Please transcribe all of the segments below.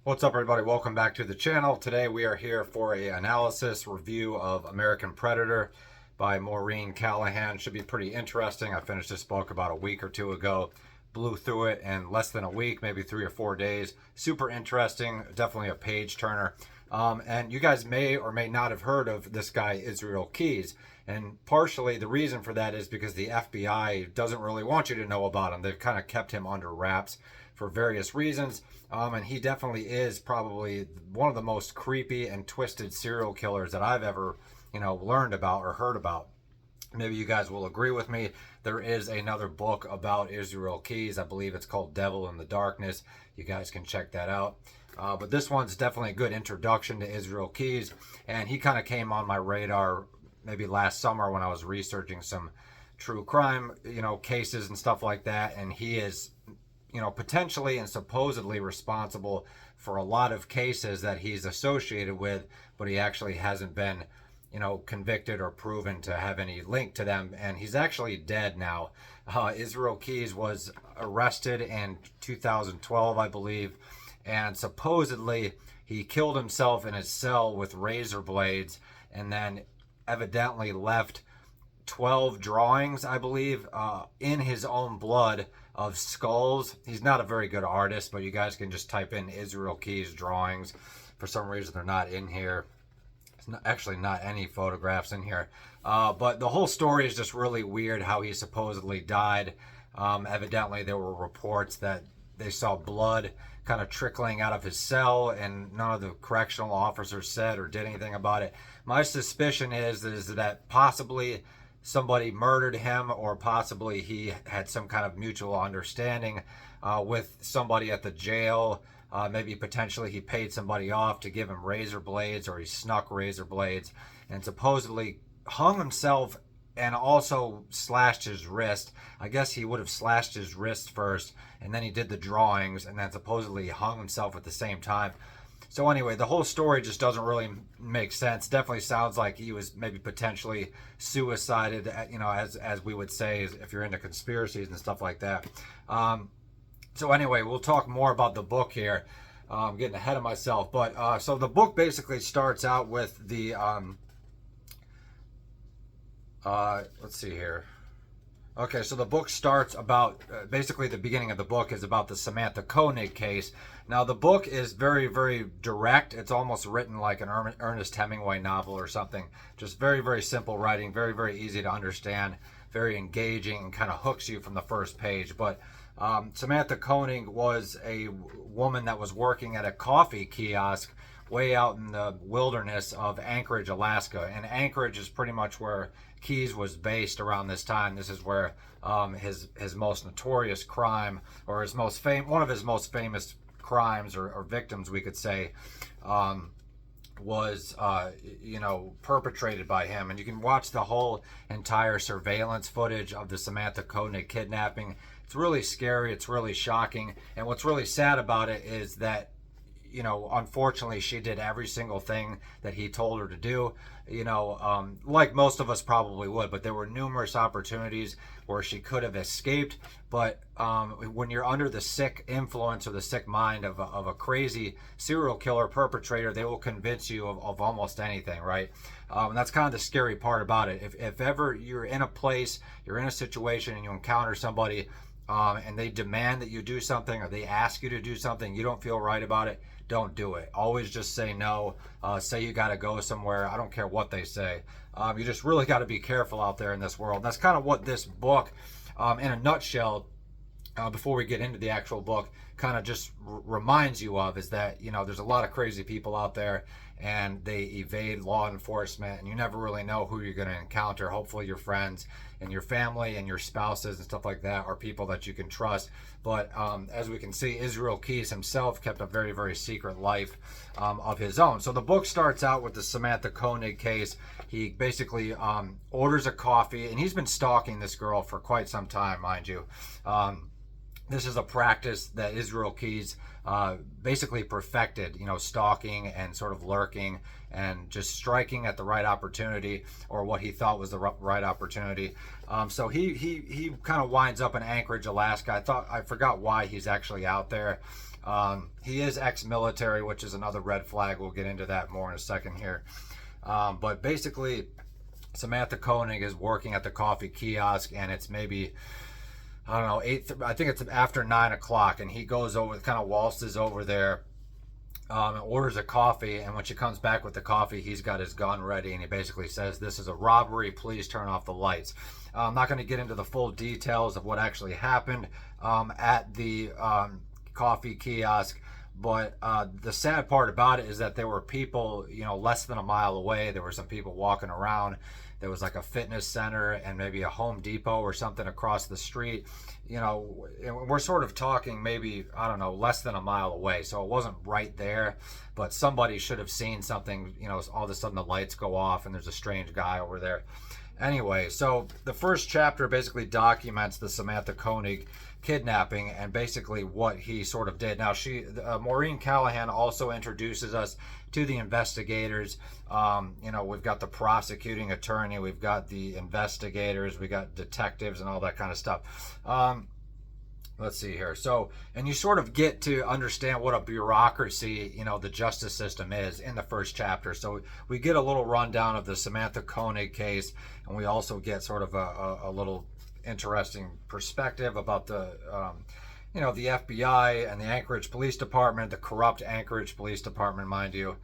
What's up, everybody? Welcome back to the channel. Today we are here for a analysis review of American Predator by Maureen Callahan. Should be pretty interesting. I finished this book about a week or two ago. Blew through it in less than a week, maybe 3 or 4 days. Super interesting. Definitely a page turner. And you guys may or may not have heard of this guy, Israel Keyes. And partially the reason for that is because the FBI doesn't really want you to know about him. They've kind of kept him under wraps for various reasons. And he definitely is probably one of the most creepy and twisted serial killers that I've ever, learned about or heard about. Maybe you guys will agree with me. There is another book about Israel Keyes. I believe it's called Devil in the Darkness. You guys can check that out. But this one's definitely a good introduction to Israel Keyes. And he kind of came on my radar maybe last summer when I was researching some true crime, cases and stuff like that. And he is, potentially and supposedly responsible for a lot of cases that he's associated with, but he actually hasn't been, convicted or proven to have any link to them. And he's actually dead now. Israel Keyes was arrested in 2012, I believe, and supposedly he killed himself in his cell with razor blades and then evidently left 12 drawings, I believe, in his own blood of skulls. He's not a very good artist, but you guys can just type in Israel Keyes drawings. For some reason, they're not in here. It's actually not any photographs in here. But the whole story is just really weird how he supposedly died. Evidently, there were reports that they saw blood kind of trickling out of his cell, and none of the correctional officers said or did anything about it. My suspicion is that possibly somebody murdered him, or possibly he had some kind of mutual understanding with somebody at the jail. Maybe potentially he paid somebody off to give him razor blades, or he snuck razor blades and supposedly hung himself and also slashed his wrist. I guess he would have slashed his wrist first, and then he did the drawings, and then supposedly hung himself at the same time. So anyway, the whole story just doesn't really make sense. Definitely sounds like he was maybe potentially suicided, as we would say if you're into conspiracies and stuff like that. So anyway, we'll talk more about the book here. I'm getting ahead of myself. But so the book basically starts out with the, let's see here. Okay, so the book starts about, basically the beginning of the book is about the Samantha Koenig case. Now, the book is very, very direct. It's almost written like an Ernest Hemingway novel or something. Just very, very simple writing, very, very easy to understand, very engaging, and kind of hooks you from the first page. But Samantha Koenig was a woman that was working at a coffee kiosk way out in the wilderness of Anchorage, Alaska. And Anchorage is pretty much where Keyes was based around this time. This is where his most notorious crime, or one of his most famous crimes or victims, we could say, was perpetrated by him. And you can watch the whole entire surveillance footage of the Samantha Koenig kidnapping. It's really scary. It's really shocking. And what's really sad about it is that, unfortunately, she did every single thing that he told her to do, like most of us probably would. But there were numerous opportunities where she could have escaped. But when you're under the sick influence or the sick mind of a crazy serial killer perpetrator, they will convince you of almost anything, right? And that's kind of the scary part about it. If ever you're in a place, you're in a situation, and you encounter somebody and they demand that you do something, or they ask you to do something, you don't feel right about it, don't do it. Always just say no. Say you got to go somewhere. I don't care what they say. You just really got to be careful out there in this world. And that's kind of what this book, in a nutshell, before we get into the actual book, kind of just reminds you of, is that, there's a lot of crazy people out there, and they evade law enforcement, and you never really know who you're going to encounter. Hopefully your friends and your family and your spouses and stuff like that are people that you can trust. But as we can see, Israel Keyes himself kept a very, very secret life of his own. So the book starts out with the Samantha Koenig case. He basically orders a coffee, and he's been stalking this girl for quite some time, mind you. this is a practice that Israel Keys basically perfected, you know, stalking and sort of lurking and just striking at the right opportunity, or what he thought was the right opportunity. So he kind of winds up in Anchorage, Alaska. I forgot why he's actually out there. He is ex-military, which is another red flag. We'll get into that more in a second here. But basically, Samantha Koenig is working at the coffee kiosk, and it's maybe, I don't know, I think it's after 9 o'clock, and he goes over, kind of waltzes over there, and orders a coffee. And when she comes back with the coffee, he's got his gun ready, and he basically says, "This is a robbery, please turn off the lights." I'm not going to get into the full details of what actually happened at the coffee kiosk, but the sad part about it is that there were people, you know, less than a mile away. There were some people walking around. There was like a fitness center and maybe a Home Depot or something across the street. You know, we're sort of talking maybe, I don't know, less than a mile away. So it wasn't right there, but somebody should have seen something. You know, all of a sudden the lights go off and there's a strange guy over there. Anyway, so the first chapter basically documents the Samantha Koenig kidnapping and basically what he sort of did. Now, Maureen Callahan also introduces us to the investigators. You know, we've got the prosecuting attorney, we've got the investigators, we got detectives and all that kind of stuff. Let's see here. So, and you sort of get to understand what a bureaucracy, you know, the justice system is in the first chapter. So we get a little rundown of the Samantha Koenig case, and we also get sort of a little interesting perspective about the, you know, the FBI and the Anchorage Police Department, the corrupt Anchorage Police Department, mind you.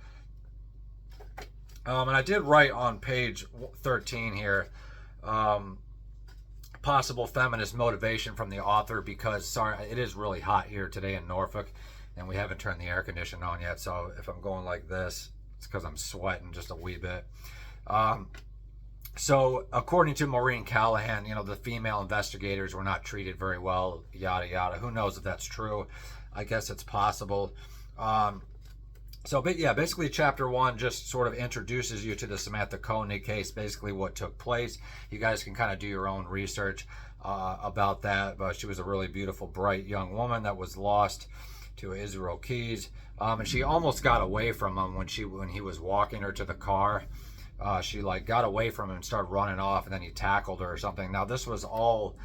And I did write on page 13 here, possible feminist motivation from the author, because, sorry, it is really hot here today in Norfolk, and we haven't turned the air conditioning on yet. So if I'm going like this, it's because I'm sweating just a wee bit. So according to Maureen Callahan, you know, the female investigators were not treated very well, yada, yada. Who knows if that's true? I guess it's possible. But yeah, basically chapter 1 just sort of introduces you to the Samantha Koenig case, basically what took place. You guys can kind of do your own research about that. But she was a really beautiful, bright young woman that was lost to Israel Keys. And she almost got away from him when he was walking her to the car. She like got away from him and started running off, and then he tackled her or something. Now this was all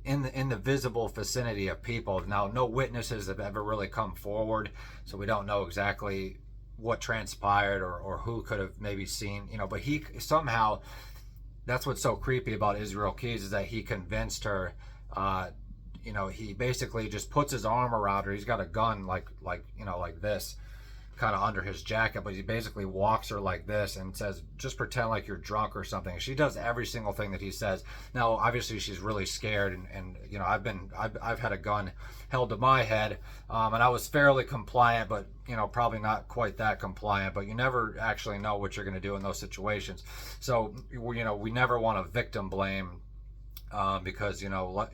in the visible vicinity of people. Now no witnesses have ever really come forward, so we don't know exactly what transpired or who could have maybe seen, you know, but he somehow, that's what's so creepy about Israel Keys, is that he convinced her. You know, he basically just puts his arm around her. He's got a gun like you know, like this, kind of under his jacket, but he basically walks her like this and says, "Just pretend like you're drunk or something." She does every single thing that he says. Now obviously she's really scared, and you know, I've had a gun held to my head, and I was fairly compliant, but you know, probably not quite that compliant. But you never actually know what you're going to do in those situations. So you know, we never want to victim blame, because you know,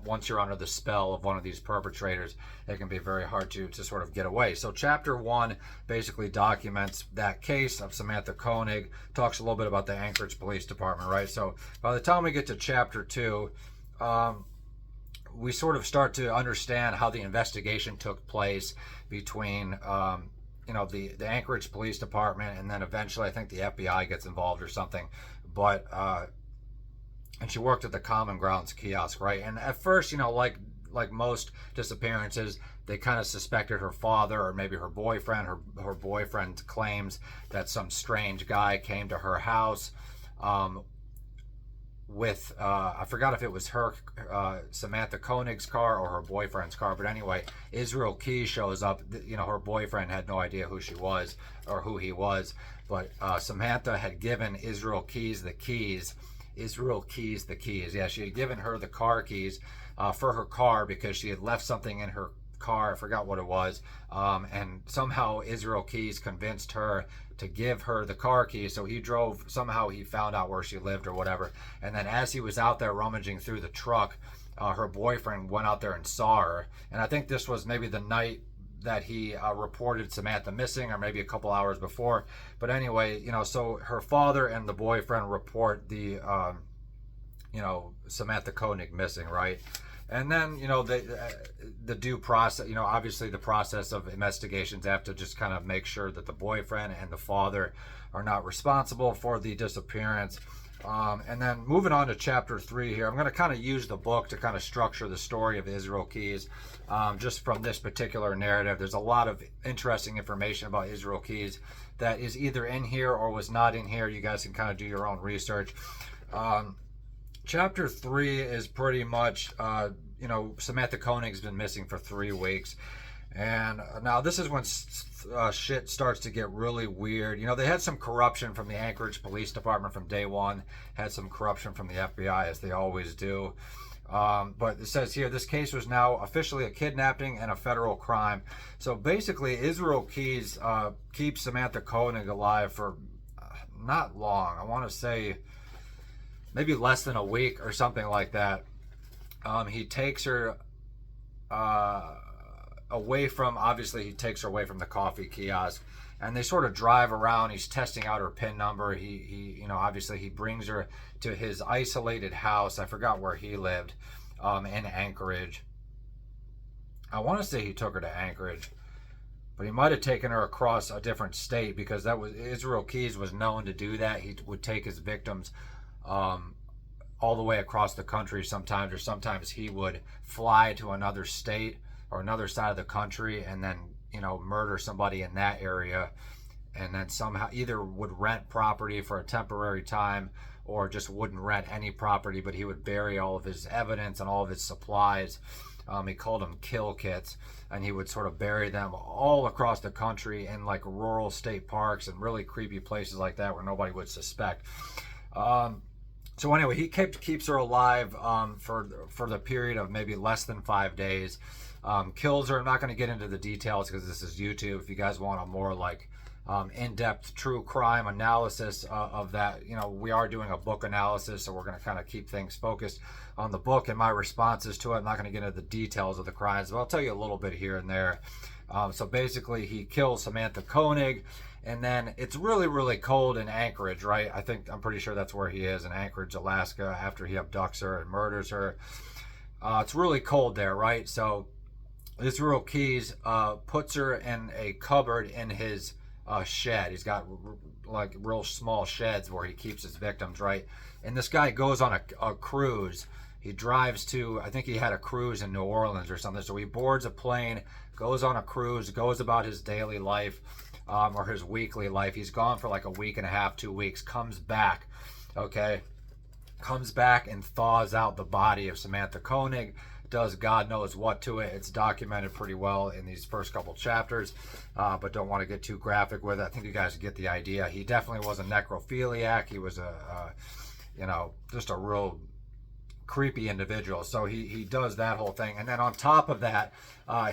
once you're under the spell of one of these perpetrators, it can be very hard to sort of get away. So chapter 1 basically documents that case of Samantha Koenig, talks a little bit about the Anchorage Police Department, right? So by the time we get to chapter 2, we sort of start to understand how the investigation took place between you know, the Anchorage Police Department, and then eventually I think the FBI gets involved or something. But and she worked at the Common Grounds kiosk, right? And at first, you know, like most disappearances, they kind of suspected her father or maybe her boyfriend. Her boyfriend claims that some strange guy came to her house with I forgot if it was her Samantha Koenig's car or her boyfriend's car, but anyway, Israel Keys shows up. You know, her boyfriend had no idea who she was or who he was, but Samantha had given Israel Keys the keys. Yeah, she had given her the car keys for her car because she had left something in her car. I forgot what it was. And somehow Israel Keys convinced her to give her the car keys. So he drove, somehow he found out where she lived or whatever. And then as he was out there rummaging through the truck, her boyfriend went out there and saw her. And I think this was maybe the night that he reported Samantha missing, or maybe a couple hours before. But anyway, you know, so her father and the boyfriend report the, you know, Samantha Koenig missing, right? And then, the due process, obviously the process of investigations have to just kind of make sure that the boyfriend and the father are not responsible for the disappearance. And then moving on to chapter 3 here, I'm going to kind of use the book to kind of structure the story of Israel Keyes. Just from this particular narrative, there's a lot of interesting information about Israel Keyes that is either in here or was not in here. You guys can kind of do your own research. Chapter 3 is pretty much, Samantha Koenig's been missing for 3 weeks. And now this is when shit starts to get really weird. They had some corruption from the Anchorage Police Department from day one. Had some corruption from the FBI, as they always do. But it says here, this case was now officially a kidnapping and a federal crime. So basically, Israel Keyes keeps Samantha Koenig alive for not long. I want to say maybe less than a week or something like that. He takes her away from, obviously he takes her away from the coffee kiosk, and they sort of drive around. He's testing out her PIN number. He obviously he brings her to his isolated house. I forgot where he lived, in Anchorage. I want to say he took her to Anchorage, but he might have taken her across a different state, because that was, Israel Keyes was known to do that. He would take his victims all the way across the country sometimes, or sometimes he would fly to another state or another side of the country and then, murder somebody in that area, and then somehow either would rent property for a temporary time or just wouldn't rent any property, but he would bury all of his evidence and all of his supplies. He called them kill kits, and he would sort of bury them all across the country in like rural state parks and really creepy places like that where nobody would suspect. So anyway, he keeps her alive for the period of maybe less than 5 days. Kills her. I'm not going to get into the details because this is YouTube. If you guys want a more like in-depth true crime analysis of that, we are doing a book analysis, so we're going to kind of keep things focused on the book and my responses to it. I'm not going to get into the details of the crimes, but I'll tell you a little bit here and there. So basically, he kills Samantha Koenig, and then it's really, really cold in Anchorage, right? I'm pretty sure that's where he is, in Anchorage, Alaska, after he abducts her and murders her. It's really cold there, right? So Israel Keyes puts her in a cupboard in his shed. He's got like real small sheds where he keeps his victims, right? And this guy goes on a cruise. He drives to, I think he had a cruise in New Orleans or something. So he boards a plane, goes on a cruise, goes about his daily life, or his weekly life. He's gone for like a week and a half, 2 weeks, comes back, okay? Comes back and thaws out the body of Samantha Koenig, does God knows what to it. It's documented pretty well in these first couple chapters, but don't want to get too graphic with it. I think you guys get the idea. He definitely was a necrophiliac. He was just a real creepy individual. So he does that whole thing. And then on top of that,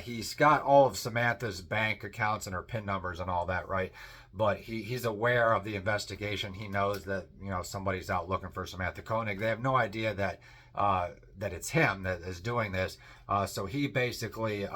he's got all of Samantha's bank accounts and her PIN numbers and all that, right? But he's aware of the investigation. He knows that, somebody's out looking for Samantha Koenig. They have no idea that it's him that is doing this. So he basically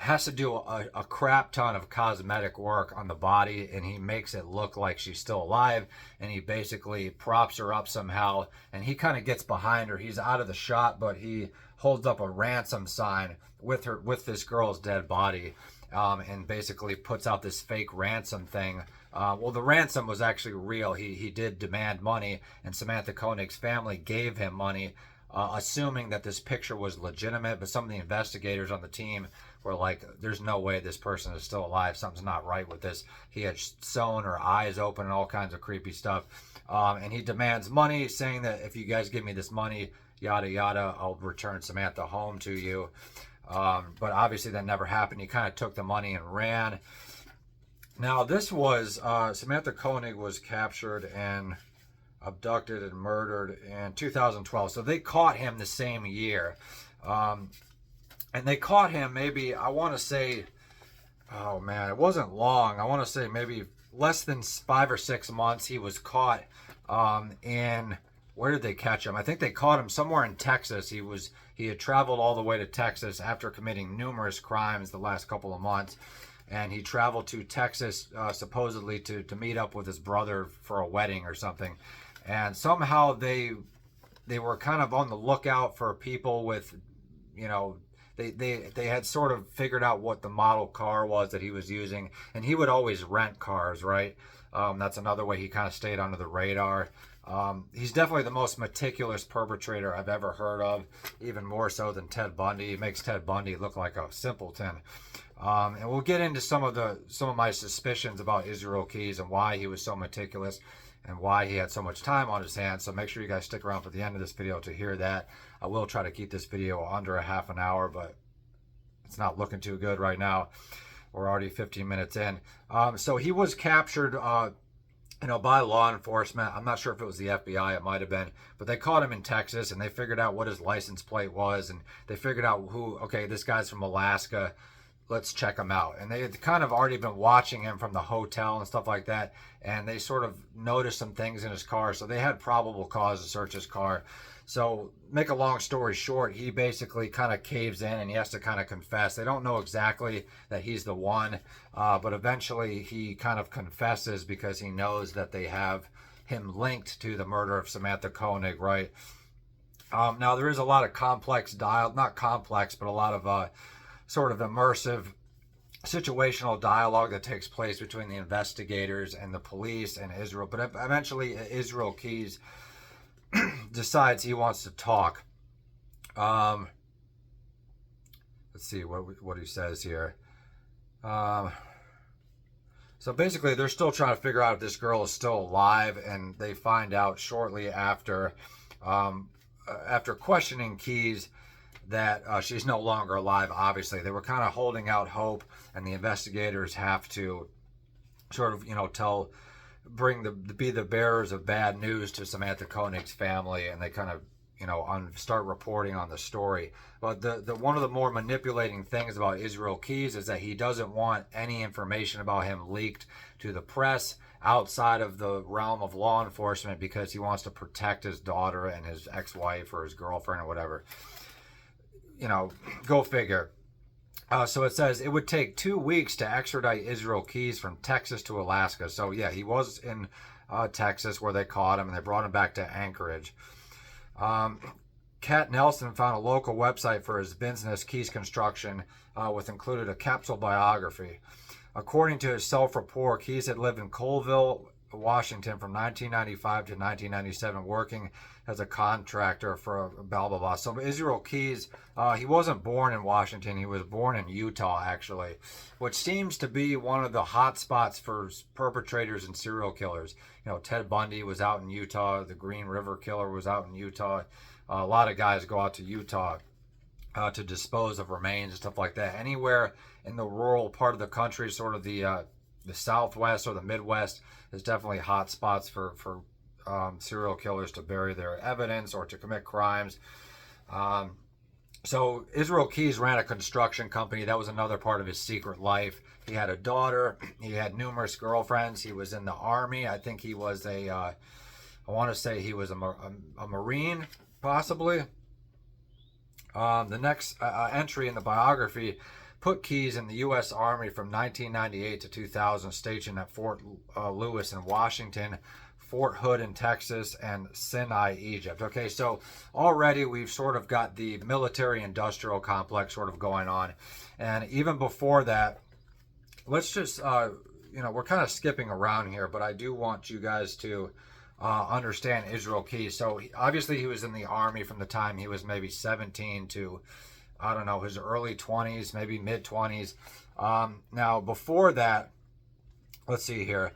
has to do a crap ton of cosmetic work on the body, and he makes it look like she's still alive, and he basically props her up somehow, and he kind of gets behind her. He's out of the shot, but he holds up a ransom sign with this girl's dead body, and basically puts out this fake ransom thing. Well, the ransom was actually real. He did demand money, and Samantha Koenig's family gave him money, assuming that this picture was legitimate. But some of the investigators on the team were like, there's no way this person is still alive. Something's not right with this. He had sewn her eyes open and all kinds of creepy stuff. And he demands money, saying that if you guys give me this money, yada yada, I'll return Samantha home to you. But obviously that never happened. He kind of took the money and ran. Now this was, Samantha Koenig was captured and abducted and murdered in 2012. So they caught him the same year. And they caught him maybe, I want to say, oh man, it wasn't long. I want to say maybe less than 5 or 6 months. He was caught where did they catch him? I think they caught him somewhere in Texas. He had traveled all the way to Texas after committing numerous crimes the last couple of months. And he traveled to Texas supposedly to meet up with his brother for a wedding or something. And somehow they they were kind of on the lookout for people with, you know, they had sort of figured out what the model car was that he was using, and he would always rent cars, right? That's another way he kind of stayed under the radar. He's definitely the most meticulous perpetrator I've ever heard of, even more so than Ted Bundy. He makes Ted Bundy look like a simpleton. And we'll get into some of my suspicions about Israel Keyes and why he was so meticulous and why he had so much time on his hands. So make sure you guys stick around for the end of this video to hear that. I will try to keep this video under a half an hour, but it's not looking too good right now. We're already 15 minutes in. So he was captured, by law enforcement. I'm not sure if it was the FBI, it might have been, but they caught him in Texas, and they figured out what his license plate was, and they figured out okay, this guy's from Alaska, let's check him out. And they had kind of already been watching him from the hotel and stuff like that, and they sort of noticed some things in his car, so they had probable cause to search his car. So make a long story short, he basically kind of caves in, and he has to kind of confess. They don't know exactly that he's the one, but eventually he kind of confesses because he knows that they have him linked to the murder of Samantha Koenig, right? Now, there is a lot of complex not complex, but a lot of sort of immersive situational dialogue that takes place between the investigators and the police and Israel. But eventually, Israel Keyes decides he wants to talk. Let's see what he says here. So basically, they're still trying to figure out if this girl is still alive, and they find out shortly after questioning Keyes that she's no longer alive. Obviously, they were kind of holding out hope, and the investigators have to sort of, be the bearers of bad news to Samantha Koenig's family, and they kind of, start reporting on the story. But the one of the more manipulating things about Israel Keyes is that he doesn't want any information about him leaked to the press outside of the realm of law enforcement, because he wants to protect his daughter and his ex-wife or his girlfriend or whatever. Go figure. So it says it would take 2 weeks to extradite Israel Keyes from Texas to Alaska. So yeah, he was in Texas where they caught him, and they brought him back to Anchorage. Cat Nelson found a local website for his business, Keyes Construction, with included a capsule biography. According to his self-report, Keyes had lived in Colville, Washington from 1995 to 1997, working as a contractor for blah, blah, blah. So Israel Keyes, he wasn't born in Washington. He was born in Utah, actually, which seems to be one of the hot spots for perpetrators and serial killers. Ted Bundy was out in Utah. The Green River Killer was out in Utah. A lot of guys go out to Utah to dispose of remains and stuff like that. Anywhere in the rural part of the country, sort of the Southwest or the Midwest, is definitely hot spots for serial killers to bury their evidence or to commit crimes. So Israel Keyes ran a construction company. That was another part of his secret life. He had a daughter. He had numerous girlfriends. He was in the Army. I think he was I want to say he was a Marine, possibly. The next entry in the biography put Keyes in the U.S. Army from 1998 to 2000, stationed at Fort Lewis in Washington, Fort Hood in Texas, and Sinai, Egypt. Okay, so already we've sort of got the military-industrial complex sort of going on. And even before that, let's just, we're kind of skipping around here, but I do want you guys to understand Israel Keyes. So obviously he was in the Army from the time he was maybe 17 to, I don't know, his early 20s, maybe mid-20s. Now, before that, let's see here.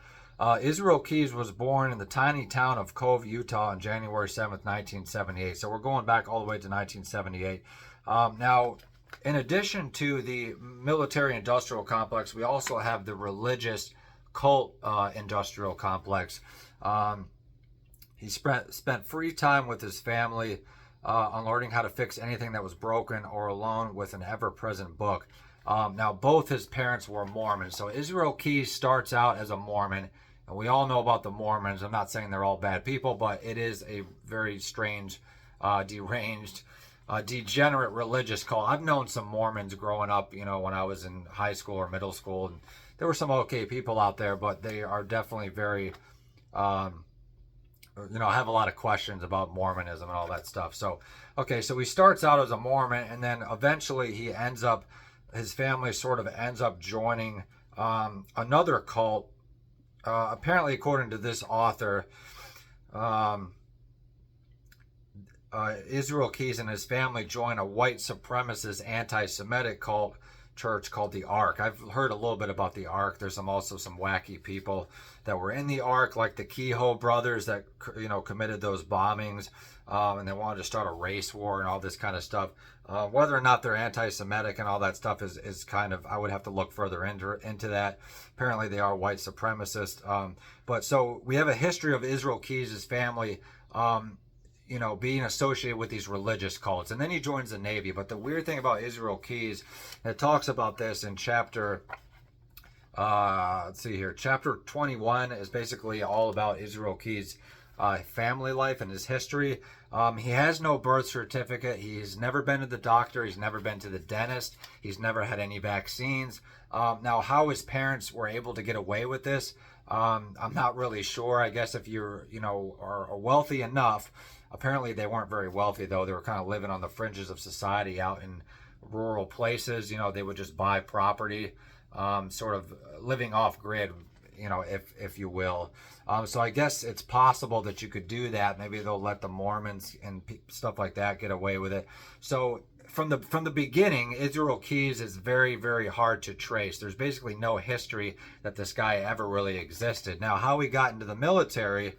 Israel Keyes was born in the tiny town of Cove, Utah on January 7th, 1978. So we're going back all the way to 1978. Now, in addition to the military-industrial complex, we also have the religious cult industrial complex. He spent free time with his family on learning how to fix anything that was broken, or alone with an ever-present book. Now, both his parents were Mormons. So Israel Keyes starts out as a Mormon, and we all know about the Mormons. I'm not saying they're all bad people, but it is a very strange, deranged, degenerate religious cult. I've known some Mormons growing up, when I was in high school or middle school, and there were some okay people out there, but they are definitely very I have a lot of questions about Mormonism and all that stuff. So, okay, so he starts out as a Mormon, and then eventually his family sort of ends up joining another cult. Apparently, according to this author, um, Israel Keyes and his family join a white supremacist anti-Semitic cult church called the Ark. I've heard a little bit about the Ark. There's also some wacky people that were in the Ark, like the Kehoe brothers that committed those bombings, and they wanted to start a race war and all this kind of stuff. Whether or not they're anti-Semitic and all that stuff is kind of, I would have to look further into that. Apparently they are white supremacists. But so we have a history of Israel Keyes' family being associated with these religious cults. And then he joins the Navy. But the weird thing about Israel Keyes, it talks about this in chapter, let's see here, chapter 21 is basically all about Israel Keyes' family life and his history. He has no birth certificate. He's never been to the doctor. He's never been to the dentist. He's never had any vaccines. Now, how his parents were able to get away with this, I'm not really sure. I guess if you're, are wealthy enough. Apparently they weren't very wealthy, though. They were kind of living on the fringes of society out in rural places. They would just buy property, sort of living off grid, if you will. So I guess it's possible that you could do that. Maybe they'll let the Mormons and stuff like that get away with it. So from the beginning, Israel Keyes is very, very hard to trace. There's basically no history that this guy ever really existed. Now, how he got into the military,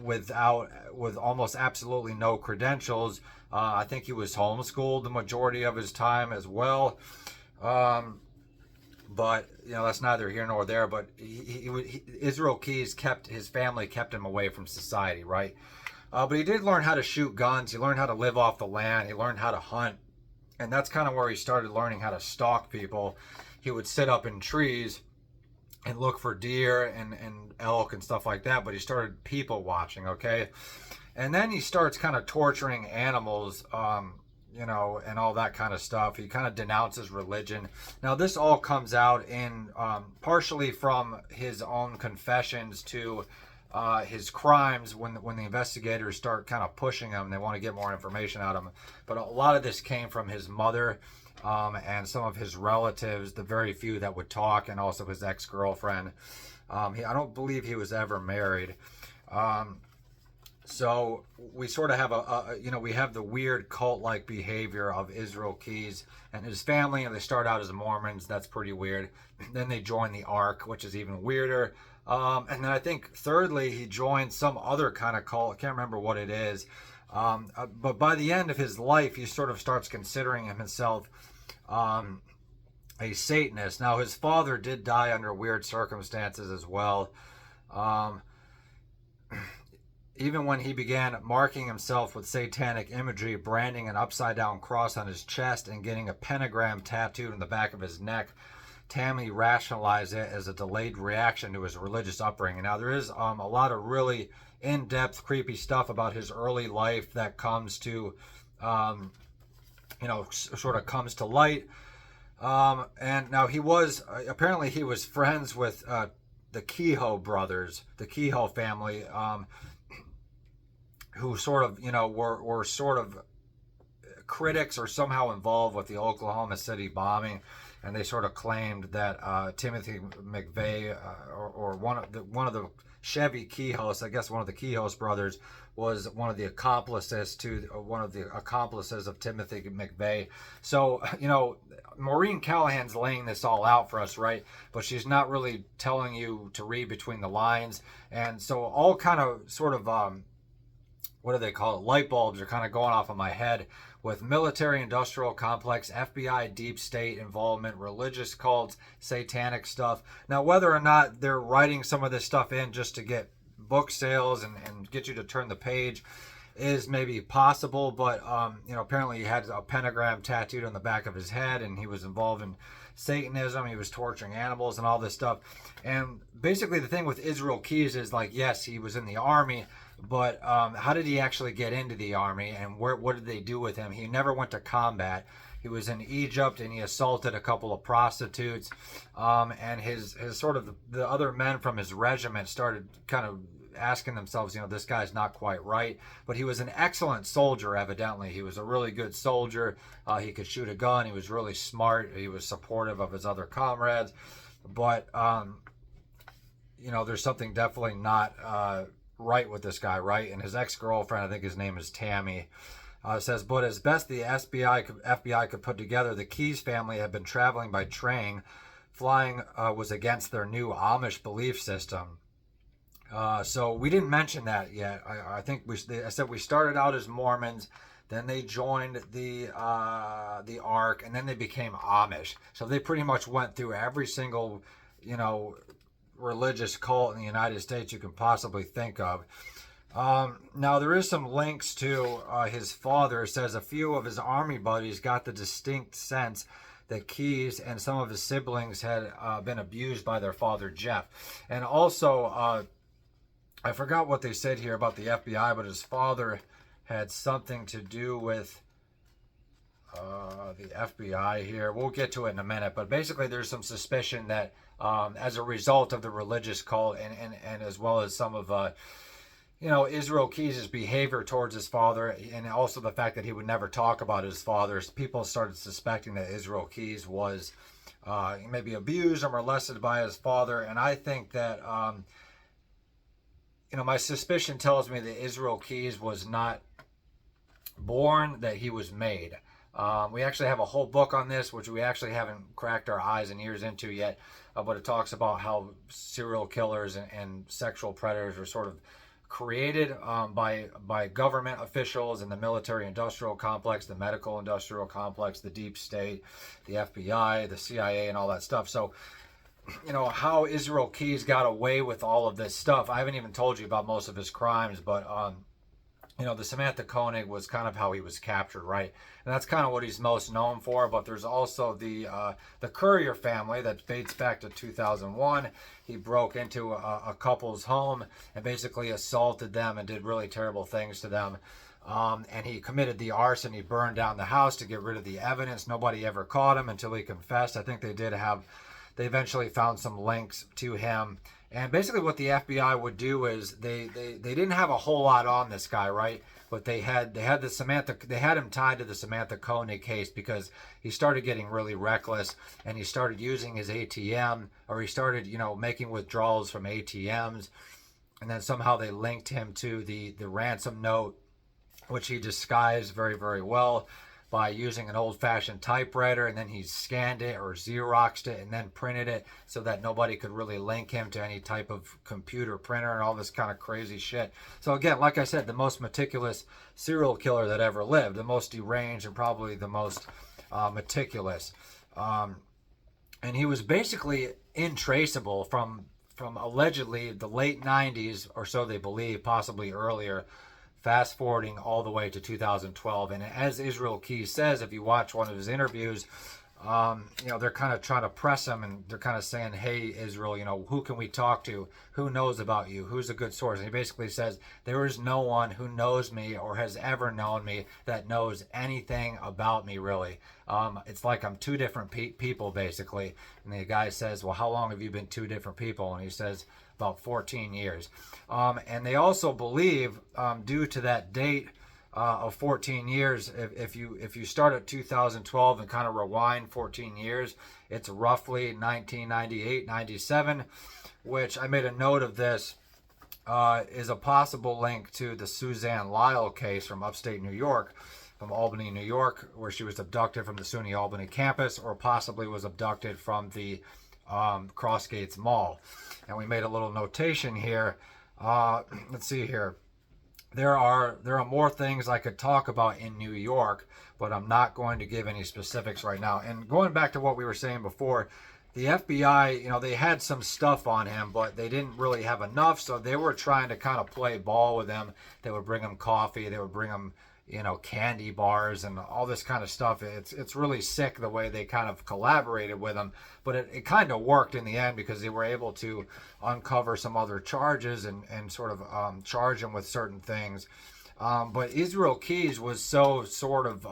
with almost absolutely no credentials. I think he was homeschooled the majority of his time as well. But that's neither here nor there. But Israel Keyes his family kept him away from society, right? But he did learn how to shoot guns. He learned how to live off the land. He learned how to hunt, and that's kind of where he started learning how to stalk people. He would sit up in trees and look for deer and elk and stuff like that, but he started people watching, okay? And then he starts kind of torturing animals, and all that kind of stuff. He kind of denounces religion. Now, this all comes out in partially from his own confessions to his crimes when the investigators start kind of pushing him. They want to get more information out of him. But a lot of this came from his mother, and some of his relatives, the very few that would talk, and also his ex-girlfriend. I don't believe he was ever married. So we sort of have we have the weird cult-like behavior of Israel Keyes and his family, and they start out as Mormons. That's pretty weird. Then they join the Ark, which is even weirder. And then I think thirdly, he joined some other kind of cult. I can't remember what it is. But by the end of his life, he sort of starts considering himself a Satanist. Now, his father did die under weird circumstances as well. Even when he began marking himself with satanic imagery, branding an upside-down cross on his chest, and getting a pentagram tattooed on the back of his neck, Tammy rationalized it as a delayed reaction to his religious upbringing. Now, there is a lot of really in-depth, creepy stuff about his early life that comes to, sort of comes to light. And now he was friends with the Kehoe brothers, the Kehoe family, who sort of, were sort of critics or somehow involved with the Oklahoma City bombing. And they sort of claimed that Timothy McVeigh, or one of the Chevy Kehoes, I guess one of the Kehoes brothers, was one of the accomplices of Timothy McVeigh. So, Maureen Callahan's laying this all out for us, right? But she's not really telling you to read between the lines. And so all kind of sort of, what do they call it? Light bulbs are kind of going off in my head with military-industrial complex, FBI, deep state involvement, religious cults, satanic stuff. Now, whether or not they're writing some of this stuff in just to get book sales and get you to turn the page is maybe possible, but apparently he had a pentagram tattooed on the back of his head, and he was involved in Satanism. He was torturing animals and all this stuff. And basically the thing with Israel Keyes is, like, yes, he was in the army, but how did he actually get into the army, and what did they do with him? He never went to combat. He was in Egypt, and he assaulted a couple of prostitutes, and his sort of the other men from his regiment started kind of asking themselves, this guy's not quite right. But he was an excellent soldier, evidently. He was a really good soldier. He could shoot a gun. He was really smart. He was supportive of his other comrades. But, there's something definitely not right with this guy, right? And his ex-girlfriend, I think his name is Tammy, says, but as best the FBI could put together, the Keyes family had been traveling by train. Flying was against their new Amish belief system. So we didn't mention that yet. I think I said we started out as Mormons, then they joined the Ark, and then they became Amish. So they pretty much went through every single, religious cult in the United States you can possibly think of. Now there is some links to his father. It says a few of his army buddies got the distinct sense that Keyes and some of his siblings had been abused by their father Jeff. And also, I forgot what they said here about the FBI, but his father had something to do with the FBI here. We'll get to it in a minute, but basically there's some suspicion that as a result of the religious cult and as well as some of Israel Keyes' behavior towards his father, and also the fact that he would never talk about his father, people started suspecting that Israel Keyes was maybe abused or molested by his father. And I think that my suspicion tells me that Israel Keyes was not born, that he was made. We actually have a whole book on this, which we actually haven't cracked our eyes and ears into yet, but it talks about how serial killers and sexual predators are sort of created by government officials in the military-industrial complex, the medical-industrial complex, the deep state, the FBI, the CIA, and all that stuff. So, how Israel Keyes got away with all of this stuff. I haven't even told you about most of his crimes, but the Samantha Koenig was kind of how he was captured, right? And that's kind of what he's most known for. But there's also the Courier family that dates back to 2001. He broke into a couple's home and basically assaulted them and did really terrible things to them. And he committed the arson. He burned down the house to get rid of the evidence. Nobody ever caught him until he confessed. I think they eventually found some links to him. And basically what the FBI would do is they didn't have a whole lot on this guy, right? But they had him tied to the Samantha Koenig case because he started getting really reckless and he started using his ATM, or he started, making withdrawals from ATMs. And then somehow they linked him to the ransom note, which he disguised very, very well by using an old-fashioned typewriter, and then he scanned it or Xeroxed it and then printed it so that nobody could really link him to any type of computer printer and all this kind of crazy shit. So again, like I said, the most meticulous serial killer that ever lived, the most deranged and probably the most meticulous. And he was basically intraceable from allegedly the late 90s or so, they believe, possibly earlier, fast forwarding all the way to 2012. And as Israel Keyes says, if you watch one of his interviews, they're kind of trying to press him, and they're kind of saying, hey, Israel, who can we talk to? Who knows about you? Who's a good source? And he basically says, there is no one who knows me or has ever known me that knows anything about me, really. It's like I'm two different people, basically. And the guy says, well, how long have you been two different people? And he says, about 14 years. And they also believe, due to that date of 14 years, if you start at 2012 and kind of rewind 14 years, it's roughly 1998, 97, which I made a note of this, is a possible link to the Suzanne Lyle case from upstate New York, from Albany, New York, where she was abducted from the SUNY Albany campus, or possibly was abducted from the Crossgates Mall. And we made a little notation here. Let's see here. There are more things I could talk about in New York, but I'm not going to give any specifics right now. And going back to what we were saying before, the FBI, they had some stuff on him, but they didn't really have enough, so they were trying to kind of play ball with him. They would bring him coffee, they would bring him candy bars and all this kind of stuff. It's really sick the way they kind of collaborated with him, but it kind of worked in the end because they were able to uncover some other charges and sort of charge him with certain things. But Israel Keyes was so sort of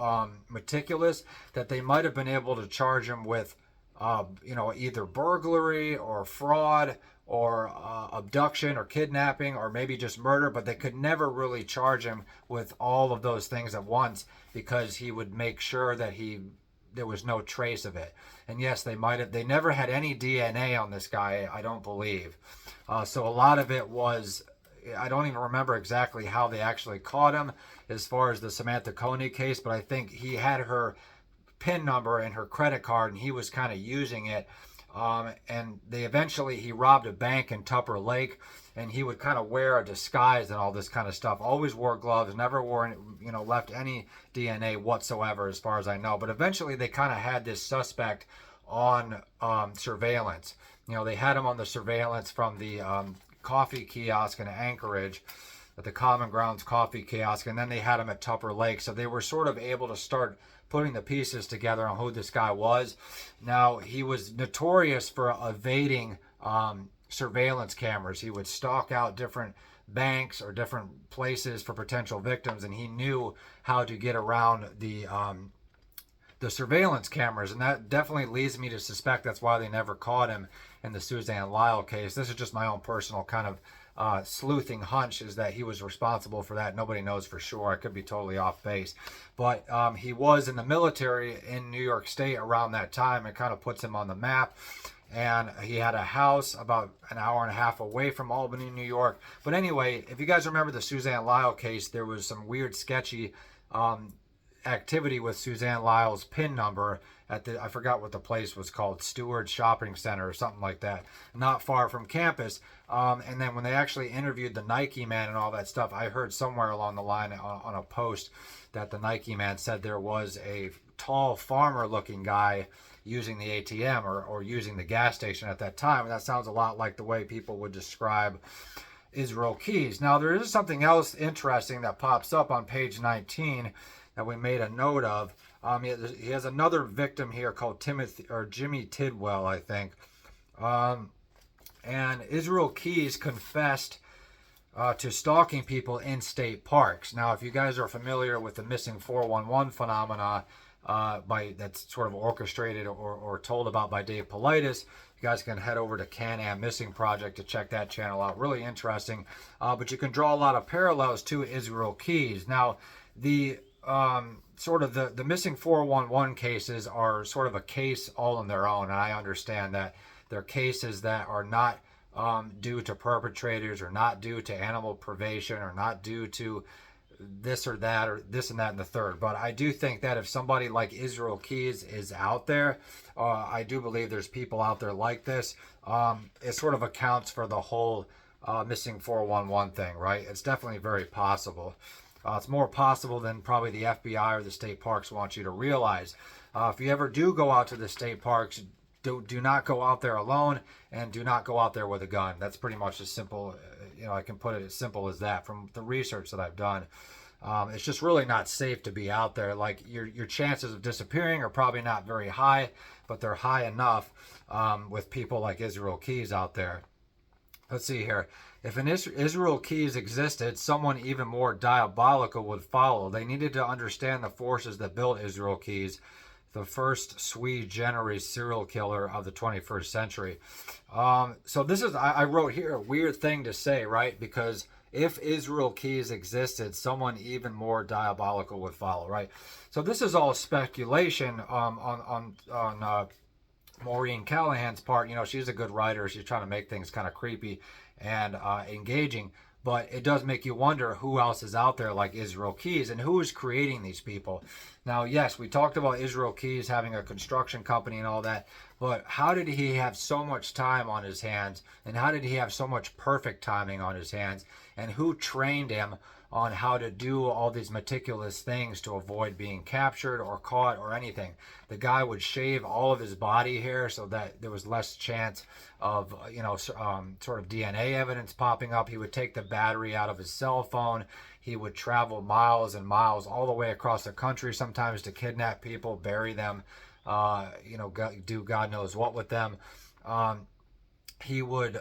meticulous that they might have been able to charge him with either burglary or fraud or abduction or kidnapping or maybe just murder, but they could never really charge him with all of those things at once because he would make sure that there was no trace of it. And yes, they never had any DNA on this guy, I don't believe. So a lot of it was, I don't even remember exactly how they actually caught him as far as the Samantha Coney case, but I think he had her PIN number and her credit card and he was kind of using it. And he robbed a bank in Tupper Lake, and he would kind of wear a disguise and all this kind of stuff. Always wore gloves, never left any DNA whatsoever, as far as I know. But eventually, they kind of had this suspect on surveillance. They had him on the surveillance from the coffee kiosk in Anchorage, at the Common Grounds coffee kiosk, and then they had him at Tupper Lake. So they were sort of able to start putting the pieces together on who this guy was. Now, he was notorious for evading surveillance cameras. He would stalk out different banks or different places for potential victims, and he knew how to get around the surveillance cameras, and that definitely leads me to suspect that's why they never caught him in the Suzanne Lyle case. This is just my own personal kind of sleuthing hunch, is that he was responsible for that. Nobody knows for sure. I could be totally off base. But he was in the military in New York State around that time. It kind of puts him on the map. And he had a house about an hour and a half away from Albany, New York. But anyway, if you guys remember the Suzanne Lyle case, there was some weird, sketchy activity with Suzanne Lyle's PIN number at I forgot what the place was called, Stewart Shopping Center or something like that, not far from campus. And then when they actually interviewed the Nike man and all that stuff, I heard somewhere along the line on a post that the Nike man said there was a tall farmer-looking guy using the ATM or using the gas station at that time. And that sounds a lot like the way people would describe Israel Keys. Now, there is something else interesting that pops up on page 19 that we made a note of. He has another victim here called Jimmy Tidwell, I think. And Israel Keys confessed to stalking people in state parks. Now, if you guys are familiar with the missing 411 phenomena, that's sort of orchestrated or told about by Dave Politis, you guys can head over to Can-Am Missing Project to check that channel out. Really interesting. But you can draw a lot of parallels to Israel Keys. Now, the missing 411 cases are sort of a case all on their own, and I understand that they're cases that are not due to perpetrators, or not due to animal privation, or not due to this or that, or this and that and the third. But I do think that if somebody like Israel Keys is out there, I do believe there's people out there like this. It sort of accounts for the whole missing 411 thing, right? It's definitely very possible. It's more possible than probably the FBI or the state parks want you to realize. If you ever do go out to the state parks, do not go out there alone, and do not go out there with a gun. That's pretty much as simple, I can put it as simple as that from the research that I've done. It's just really not safe to be out there. Like, your chances of disappearing are probably not very high, but they're high enough with people like Israel Keys out there. Let's see here. If an Israel Keys existed, someone even more diabolical would follow. They needed to understand the forces that built Israel Keys, the first sui generis serial killer of the 21st century. So this is, I wrote here, a weird thing to say, right? Because if Israel Keys existed, someone even more diabolical would follow, right? So this is all speculation on Maureen Callahan's part. She's a good writer. She's trying to make things kind of creepy and engaging, but it does make you wonder who else is out there like Israel Keys, and who is creating these people. Now, yes, we talked about Israel Keys having a construction company and all that, but how did he have so much time on his hands, and how did he have so much perfect timing on his hands, and who trained him on how to do all these meticulous things to avoid being captured or caught or anything? The guy would shave all of his body hair so that there was less chance of, sort of DNA evidence popping up. He would take the battery out of his cell phone. He would travel miles and miles all the way across the country, sometimes to kidnap people, bury them, do God knows what with them. He would,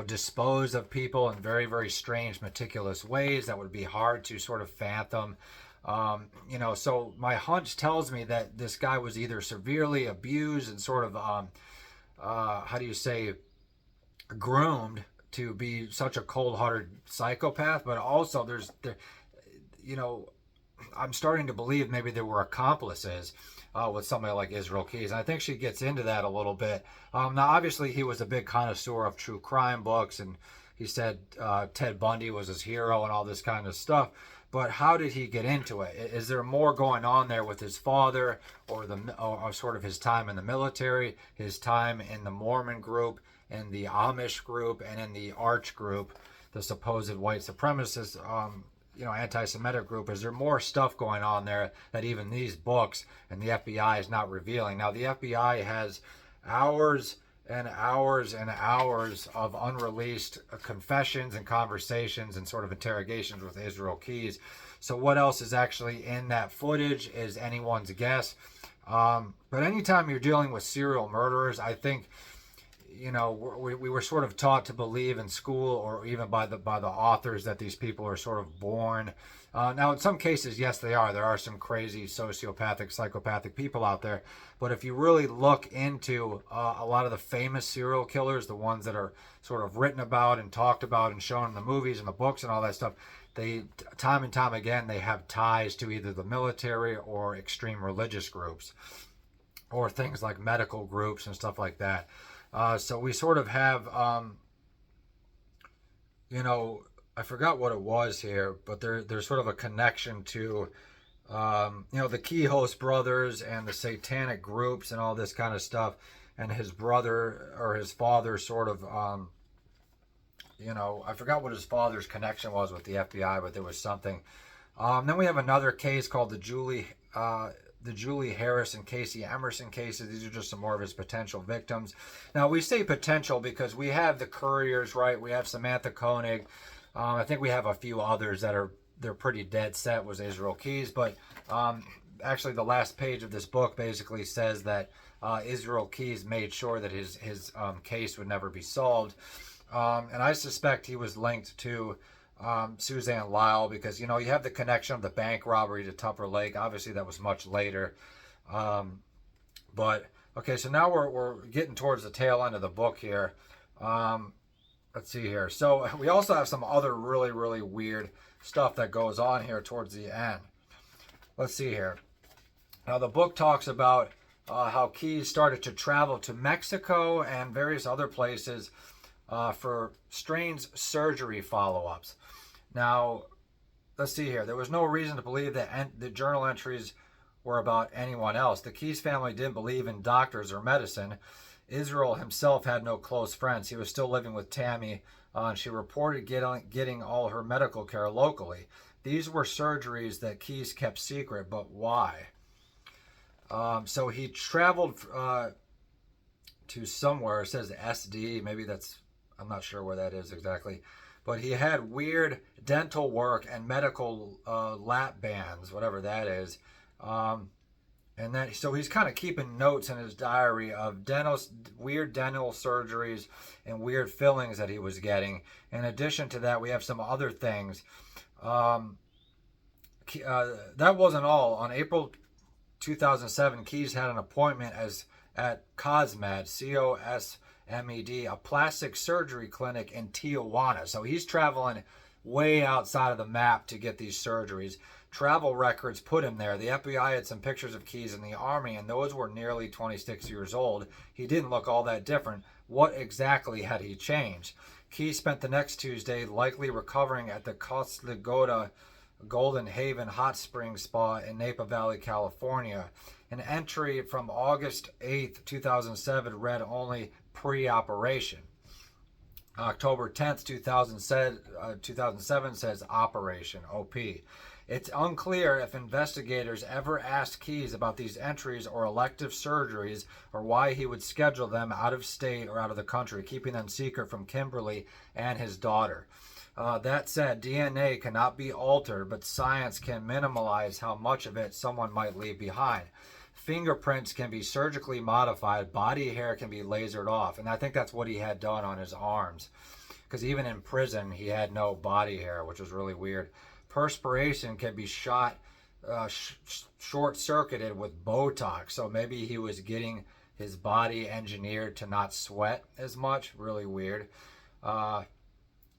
dispose of people in very, very strange, meticulous ways that would be hard to sort of fathom. So my hunch tells me that this guy was either severely abused and sort of, how do you say, groomed to be such a cold-hearted psychopath, but also you know, I'm starting to believe maybe there were accomplices with somebody like Israel Keys. And I think she gets into that a little bit. Now, obviously, he was a big connoisseur of true crime books, and he said Ted Bundy was his hero and all this kind of stuff. But how did he get into it? Is there more going on there with his father, or sort of his time in the military, his time in the Mormon group, in the Amish group, and in the Arch group, the supposed white supremacist, anti-Semitic group? Is there more stuff going on there that even these books and the FBI is not revealing? Now, the FBI has hours and hours and hours of unreleased confessions and conversations and sort of interrogations with Israel Keys. So what else is actually in that footage is anyone's guess. But anytime you're dealing with serial murderers, I think, we were sort of taught to believe in school, or even by the authors, that these people are sort of born. Now, in some cases, yes, they are. There are some crazy sociopathic, psychopathic people out there. But if you really look into a lot of the famous serial killers, the ones that are sort of written about and talked about and shown in the movies and the books and all that stuff, they, time and time again, they have ties to either the military or extreme religious groups, or things like medical groups and stuff like that. So we sort of have, I forgot what it was here, but there's sort of a connection to, the Keyhost brothers and the satanic groups and all this kind of stuff. And his brother, or his father, sort of, I forgot what his father's connection was with the FBI, but there was something. Then we have another case called the Julie Harris and Casey Emerson cases. These are just some more of his potential victims. Now, we say potential because we have the Couriers, right? We have Samantha Koenig. I think we have a few others they're pretty dead set was Israel Keys. But actually, the last page of this book basically says that Israel Keys made sure that his case would never be solved. And I suspect he was linked to Suzanne Lyle, because, you have the connection of the bank robbery to Tupper Lake. Obviously, that was much later. But, okay, so now we're getting towards the tail end of the book here. Let's see here. So we also have some other really, really weird stuff that goes on here towards the end. Let's see here. Now, the book talks about how Keys started to travel to Mexico and various other places for strange surgery follow-ups. Now, let's see here. There was no reason to believe that the journal entries were about anyone else. The Keys family didn't believe in doctors or medicine. Israel himself had no close friends. He was still living with Tammy, and she reported getting all her medical care locally. These were surgeries that Keys kept secret, but why? So he traveled to somewhere. It says SD. Maybe that's, I'm not sure where that is exactly. But he had weird dental work and medical lap bands, whatever that is. And then, so he's kind of keeping notes in his diary of weird dental surgeries and weird fillings that he was getting. In addition to that, we have some other things. That wasn't all. On April 2007, Keys had an appointment at Cosmed, COSMED, a plastic surgery clinic in Tijuana. So he's traveling way outside of the map to get these surgeries. Travel records put him there. The FBI had some pictures of Keys in the Army, and those were nearly 26 years old. He didn't look all that different. What exactly had he changed? Keys spent the next Tuesday likely recovering at the Costa Golden Haven Hot Springs Spa in Napa Valley, California. An entry from August 8th, 2007 read only pre-operation. October 10th, 2007 says operation, OP. It's unclear if investigators ever asked Keys about these entries or elective surgeries, or why he would schedule them out of state or out of the country, keeping them secret from Kimberly and his daughter. That said, DNA cannot be altered, but science can minimize how much of it someone might leave behind. Fingerprints can be surgically modified, body hair can be lasered off, and I think that's what he had done on his arms, because even in prison he had no body hair, which was really weird. Perspiration can be shot short-circuited with Botox. So maybe he was getting his body engineered to not sweat as much. Really weird.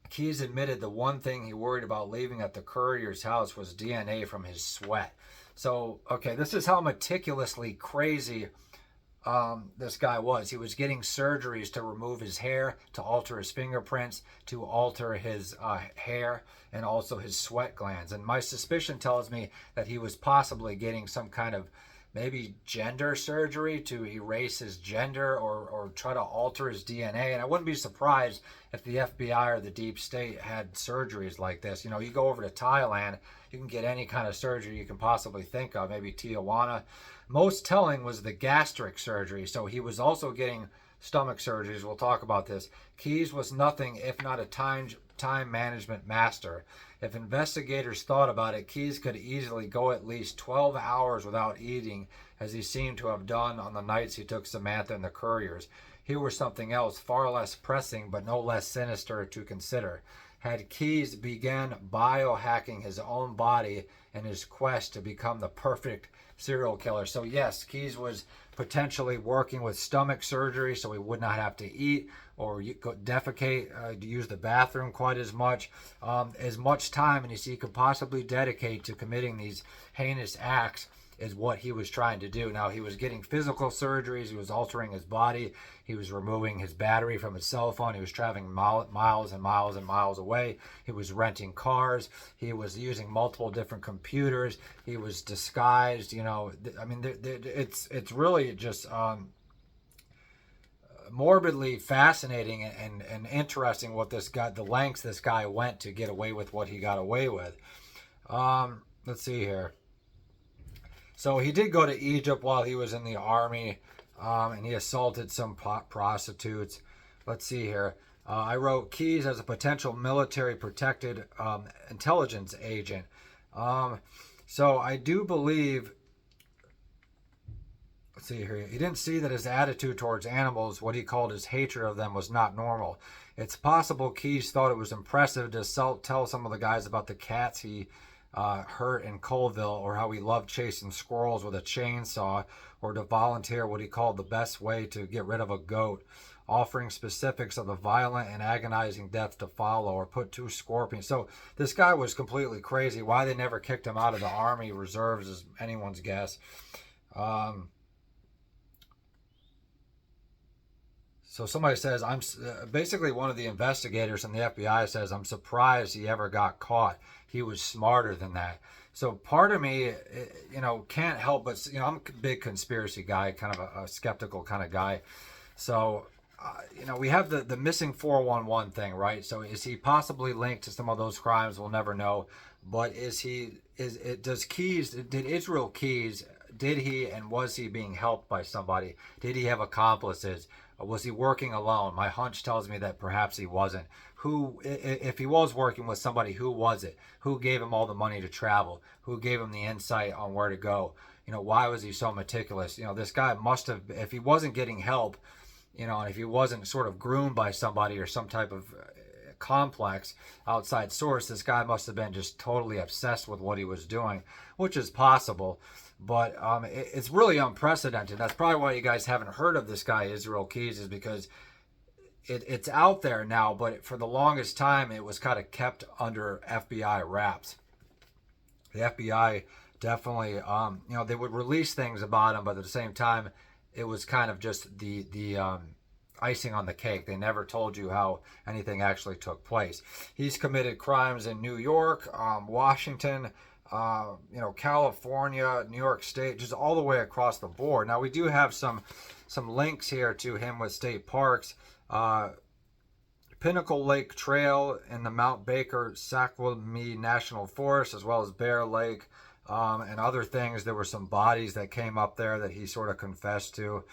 Keyes admitted the one thing he worried about leaving at the courier's house was DNA from his sweat. So, okay, this is how meticulously crazy this guy was. He was getting surgeries to remove his hair, to alter his fingerprints, to alter his hair, and also his sweat glands. And my suspicion tells me that he was possibly getting some kind of maybe gender surgery to erase his gender, or try to alter his DNA. And I wouldn't be surprised if the FBI or the deep state had surgeries like this. You know, you go over to Thailand, you can get any kind of surgery you can possibly think of, maybe Tijuana. Most telling was the gastric surgery. So he was also getting stomach surgeries. We'll talk about this. Keyes was nothing if not a time management master. If investigators thought about it, Keyes could easily go at least 12 hours without eating, as he seemed to have done on the nights he took Samantha and the couriers. Here was something else, far less pressing, but no less sinister to consider. Had Keyes began biohacking his own body in his quest to become the perfect serial killer? So yes, Keyes was potentially working with stomach surgery so he would not have to eat or defecate, to use the bathroom quite as much time as he could possibly dedicate to committing these heinous acts is what he was trying to do. Now, he was getting physical surgeries, he was altering his body, he was removing his battery from his cell phone, he was traveling miles and miles and miles away, he was renting cars, he was using multiple different computers, he was disguised. You know, I mean, it's really just morbidly fascinating and interesting what this guy, the lengths this guy went to get away with what he got away with. Let's see here. So he did go to Egypt while he was in the army, and he assaulted some prostitutes. Let's see here. I wrote Keyes as a potential military protected intelligence agent. So I do believe, let's see here, he didn't see that his attitude towards animals, what he called his hatred of them, was not normal. It's possible Keyes thought it was impressive to tell some of the guys about the cats he hurt in Colville, or how he loved chasing squirrels with a chainsaw, or to volunteer what he called the best way to get rid of a goat, offering specifics of the violent and agonizing death to follow, or put 2 scorpions. So this guy was completely crazy. Why they never kicked him out of the Army Reserves is anyone's guess. So somebody says, basically one of the investigators from the FBI says, I'm surprised he ever got caught. He was smarter than that. So part of me, can't help but, I'm a big conspiracy guy, kind of a skeptical kind of guy. So, we have the missing 411 thing, right? So is he possibly linked to some of those crimes? We'll never know. But did Israel Keyes, did he and was he being helped by somebody? Did he have accomplices? Was he working alone? My hunch tells me that perhaps he wasn't. If he was working with somebody, who was it? Who gave him all the money to travel? Who gave him the insight on where to go? Why was he so meticulous? This guy must have, if he wasn't getting help, and if he wasn't sort of groomed by somebody or some type of complex outside source, this guy must have been just totally obsessed with what he was doing, which is possible. But it's really unprecedented. That's probably why you guys haven't heard of this guy, Israel Keyes, is because it's out there now, but for the longest time, it was kind of kept under FBI wraps. The FBI definitely, they would release things about him, but at the same time, it was kind of just the icing on the cake. They never told you how anything actually took place. He's committed crimes in New York, Washington, California, New York State, just all the way across the board. Now, we do have some links here to him with state parks. Pinnacle Lake Trail in the Mount Baker Saquami National Forest, as well as Bear Lake, and other things. There were some bodies that came up there that he sort of confessed to.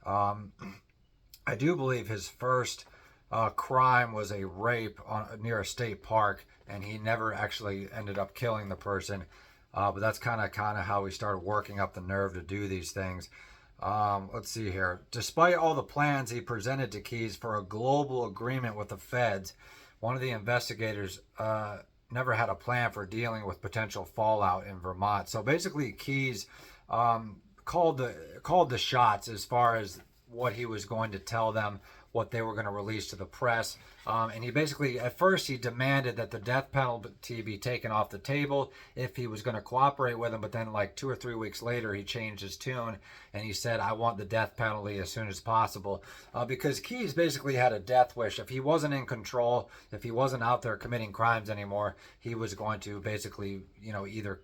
I do believe his first crime was a rape near a state park, and he never actually ended up killing the person. But that's kind of how he started working up the nerve to do these things. Let's see here. Despite all the plans he presented to Keyes for a global agreement with the feds, one of the investigators, never had a plan for dealing with potential fallout in Vermont. So basically, Keyes called the shots as far as what he was going to tell them, what they were going to release to the press. And he basically, at first, he demanded that the death penalty be taken off the table if he was going to cooperate with him. But then, like 2 or 3 weeks later, he changed his tune and he said, "I want the death penalty as soon as possible," because Keyes basically had a death wish. If he wasn't in control, if he wasn't out there committing crimes anymore, he was going to basically, either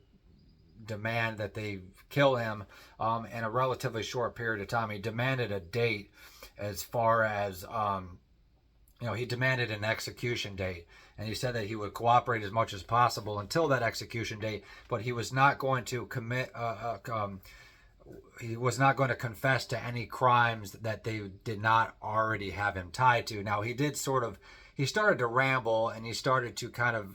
demand that they kill him in a relatively short period of time. He demanded a date as far as he demanded an execution date, and he said that he would cooperate as much as possible until that execution date, but he was not going to commit he was not going to confess to any crimes that they did not already have him tied to. Now, he started to ramble, and he started to kind of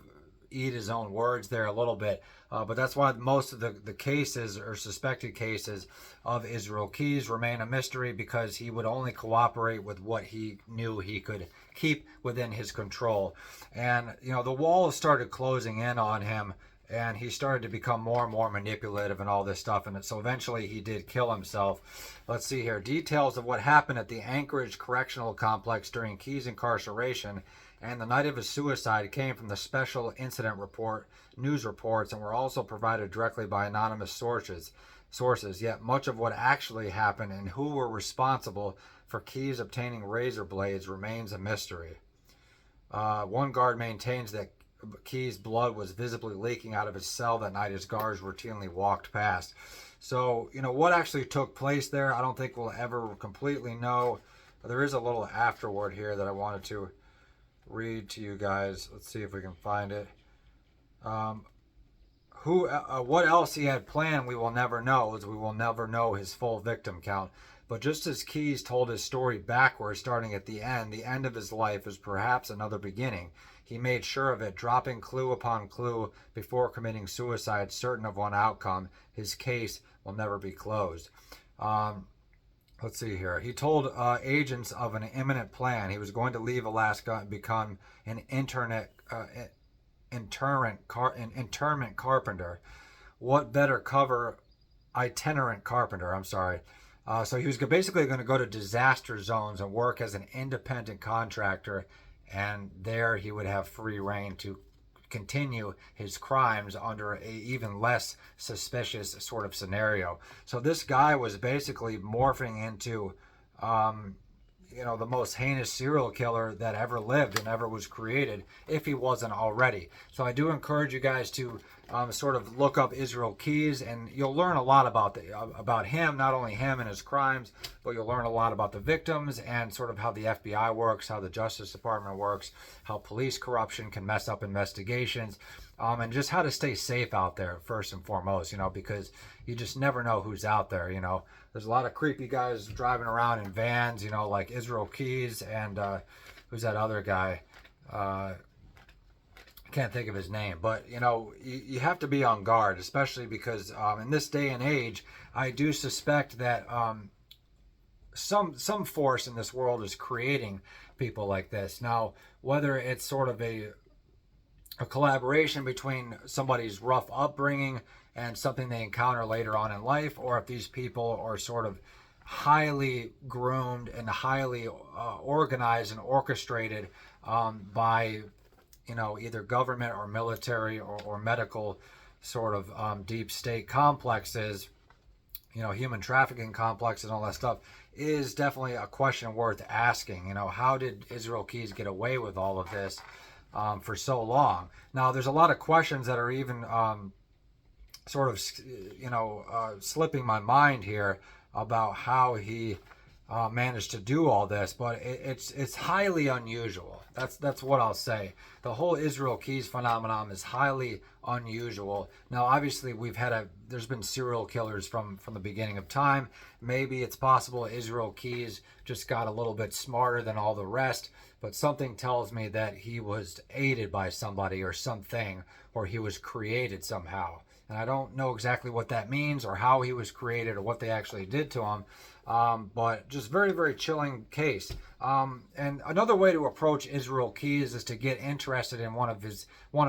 eat his own words there a little bit, but that's why most of the cases or suspected cases of Israel Keyes remain a mystery, because he would only cooperate with what he knew he could keep within his control. And the walls started closing in on him, and he started to become more and more manipulative and all this stuff. And so eventually he did kill himself. Let's see here. Details of what happened at the Anchorage Correctional Complex during Keyes' incarceration and the night of his suicide came from the special incident report, news reports, and were also provided directly by anonymous sources. Yet much of what actually happened and who were responsible for Keyes obtaining razor blades remains a mystery. One guard maintains that Keyes' blood was visibly leaking out of his cell that night as guards routinely walked past. So, what actually took place there, I don't think we'll ever completely know. There is a little afterword here that I wanted to read to you guys. Let's see if we can find it. What else he had planned, we will never know, as we will never know his full victim count. But just as Keyes told his story backwards, starting at the end of his life is perhaps another beginning. He made sure of it, dropping clue upon clue before committing suicide, certain of one outcome: his case will never be closed. Let's see here. He told agents of an imminent plan. He was going to leave Alaska and become an interment carpenter. What better cover? Itinerant carpenter, I'm sorry. So he was basically going to go to disaster zones and work as an independent contractor, and there he would have free reign to continue his crimes under a even less suspicious sort of scenario. So this guy was basically morphing into the most heinous serial killer that ever lived and ever was created, if he wasn't already. So I do encourage you guys to sort of look up Israel Keyes, and you'll learn a lot about him, not only him and his crimes, but you'll learn a lot about the victims and sort of how the FBI works, how the Justice Department works, how police corruption can mess up investigations, and just how to stay safe out there first and foremost, because you just never know who's out there. There's a lot of creepy guys driving around in vans, like Israel Keyes and who's that other guy? Can't think of his name, but you have to be on guard, especially because in this day and age, I do suspect that some force in this world is creating people like this. Now, whether it's sort of a collaboration between somebody's rough upbringing and something they encounter later on in life, or if these people are sort of highly groomed and highly organized and orchestrated by either government or military or medical sort of deep state complexes, human trafficking complexes and all that stuff, is definitely a question worth asking. How did Israel Keyes get away with all of this for so long? Now, there's a lot of questions that are even sort of, slipping my mind here about how he managed to do all this, but it's highly unusual. That's what I'll say. The whole Israel Keyes phenomenon is highly unusual. Now, obviously, there's been serial killers from the beginning of time. Maybe it's possible Israel Keyes just got a little bit smarter than all the rest, but something tells me that he was aided by somebody or something, or he was created somehow. And I don't know exactly what that means or how he was created or what they actually did to him. But just very, very chilling case. And another way to approach Israel Keys is to get interested in one of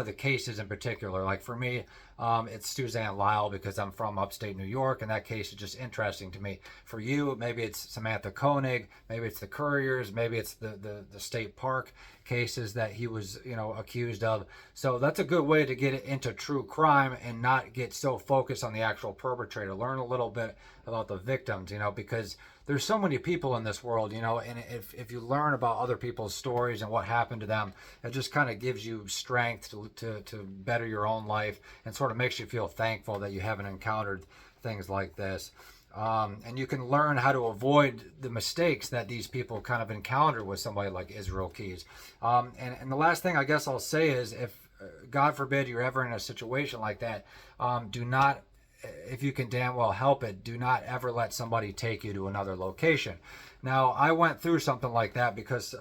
the cases in particular. Like for me, it's Suzanne Lyle because I'm from upstate New York, and that case is just interesting to me. For you, maybe it's Samantha Koenig, maybe it's the Couriers, maybe it's the state park cases that he was, accused of. So that's a good way to get into true crime and not get so focused on the actual perpetrator. Learn a little bit about the victims, because there's so many people in this world, and if you learn about other people's stories and what happened to them, it just kind of gives you strength to better your own life and sort of makes you feel thankful that you haven't encountered things like this. And you can learn how to avoid the mistakes that these people kind of encounter with somebody like Israel Keys. And the last thing I guess I'll say is if, God forbid, you're ever in a situation like that, do not, if you can damn well help it, do not ever let somebody take you to another location. Now, I went through something like that because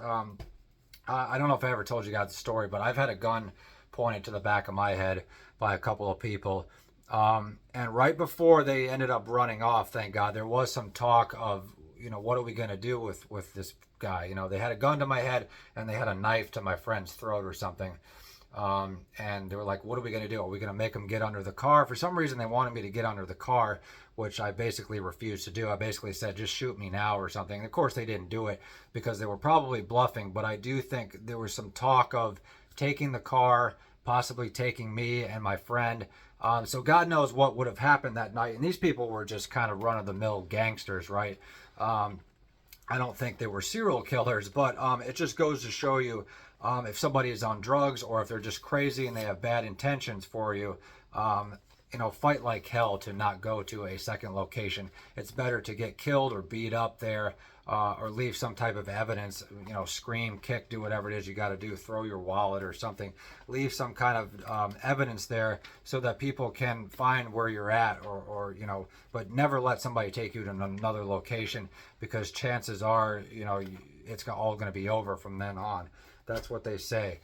I don't know if I ever told you guys the story, but I've had a gun pointed to the back of my head by a couple of people. And right before they ended up running off, thank God, there was some talk of, what are we going to do with this guy? They had a gun to my head and they had a knife to my friend's throat or something. And they were like, what are we going to do? Are we going to make him get under the car? For some reason, they wanted me to get under the car, which I basically refused to do. I basically said, just shoot me now or something. And of course, they didn't do it because they were probably bluffing. But I do think there was some talk of taking the car, possibly taking me and my friend. So God knows what would have happened that night. And these people were just kind of run-of-the-mill gangsters, right? I don't think they were serial killers, but it just goes to show you if somebody is on drugs or if they're just crazy and they have bad intentions for you, fight like hell to not go to a second location. It's better to get killed or beat up there or leave some type of evidence, scream, kick, do whatever it is you got to do, throw your wallet or something. Leave some kind of evidence there so that people can find where you're at or but never let somebody take you to another location because chances are, it's all going to be over from then on. That's what they say.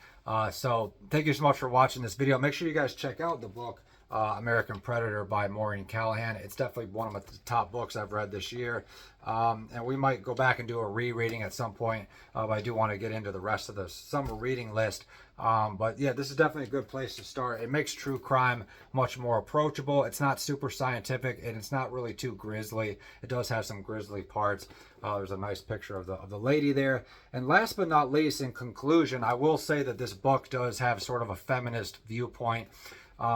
So thank you so much for watching this video. Make sure you guys check out the book, American Predator by Maureen Callahan. It's definitely one of the top books I've read this year. And we might go back and do a rereading at some point. But I do want to get into the rest of the summer reading list. But yeah, this is definitely a good place to start. It makes true crime much more approachable. It's not super scientific and it's not really too grisly. It does have some grisly parts. There's a nice picture of the lady there. And last but not least, in conclusion, I will say that this book does have sort of a feminist viewpoint.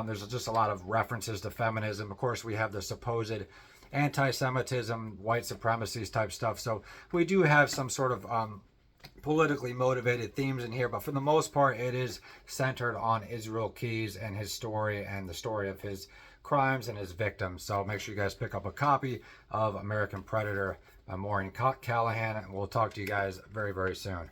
There's just a lot of references to feminism. Of course, we have the supposed anti-Semitism, white supremacies type stuff. So we do have some sort of politically motivated themes in here, but for the most part, it is centered on Israel Keys and his story and the story of his crimes and his victims. So make sure you guys pick up a copy of American Predator by Maureen Callahan, and we'll talk to you guys very, very soon.